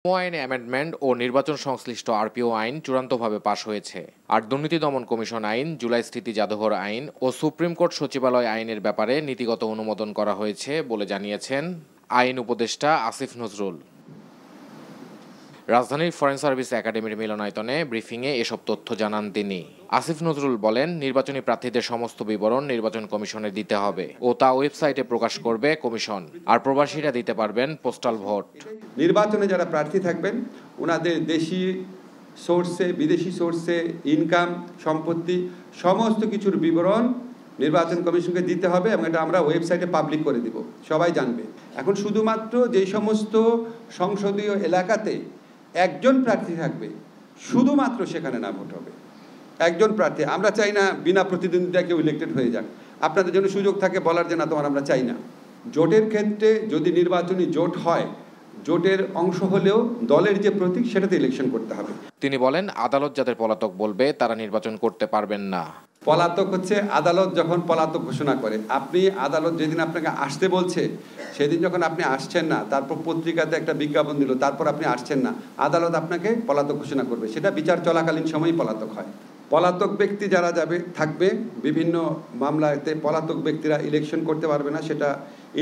আইনে অ্যামেন্ডমেন্ট ও নির্বাচন সংশ্লিষ্ট আরপিও আইন চূড়ান্তভাবে পাশ হয়েছে। আর দুর্নীতি দমন কমিশন আইন, জুলাই স্মৃতি জাদুঘর আইন ও সুপ্রিম কোর্ট সচিবালয় আইনের ব্যাপারে নীতিগত অনুমোদন করা হয়েছে বলে জানিয়েছেন আইন উপদেষ্টা আসিফ নজরুল। রাজধানীর ফরেন সার্ভিস একাডেমির মিলনায়তনে ব্রিফিংয়ে এসব তথ্য জানান তিনি। আসিফ নজরুল বলেন, নির্বাচনী প্রার্থীদের সমস্ত বিবরণ নির্বাচন কমিশনে দিতে হবে ও তা ওয়েবসাইটে প্রকাশ করবে কমিশন। আর প্রবাসীরা দিতে পারবেন পোস্টাল ভোট। নির্বাচনে যারা প্রার্থী থাকবেন ওনাদের দেশি সোর্সে, বিদেশি সোর্সে ইনকাম, সম্পত্তি সমস্ত কিছুর বিবরণ নির্বাচন কমিশনকে দিতে হবে এবং এটা আমরা ওয়েবসাইটে পাবলিক করে দিব, সবাই জানবে। এখন শুধুমাত্র যে সমস্ত সংসদীয় এলাকাতে একজন প্রার্থী থাকবে শুধুমাত্র সেখানে না ভোট হবে। একজন প্রার্থী, আমরা চাই না বিনা প্রতিদ্বন্দ্বিতায় কেউ ইলেক্টেড হয়ে যাক। আপনাদের জন্য সুযোগ থাকে বলার যে না তোমার আমরা চাই না। জোটের ক্ষেত্রে যদি নির্বাচনী জোট হয়, জোটের অংশ হলেও দলের যে প্রতীক সেটাতে ইলেকশন করতে হবে। তিনি বলেন, আদালত যাদের পলাতক বলবে তারা নির্বাচন করতে পারবেন না। পলাতক হচ্ছে আদালত যখন পলাতক ঘোষণা করে। আপনি আদালত যেদিন আপনাকে আসতে বলছে সেদিন যখন আপনি আসছেন না, তারপর পত্রিকাতে একটা বিজ্ঞাপন দিল, তারপর আপনি আসছেন না, আদালত আপনাকে পলাতক ঘোষণা করবে। সেটা বিচার চলাকালীন সময়ই পলাতক হয়। পলাতক ব্যক্তি যারা থাকবে বিভিন্ন মামলাতে পলাতক ব্যক্তিরা ইলেকশন করতে পারবে না, সেটা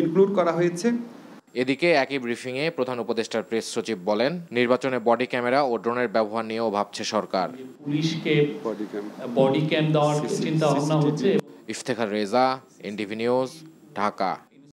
ইনক্লুড করা হয়েছে। এদিকে একই ব্রিফিংয়ে প্রধান উপদেষ্টার প্রেস সচিব বলেন, নির্বাচনে বডি ক্যামেরা ও ড্রোনের ব্যবহার নিয়েও ভাবছে সরকার। পুলিশকে বডি ক্যাম দেওয়ার চিন্তা ভাবনা হচ্ছে। Iftekhar Reza, NTV news, Dhaka.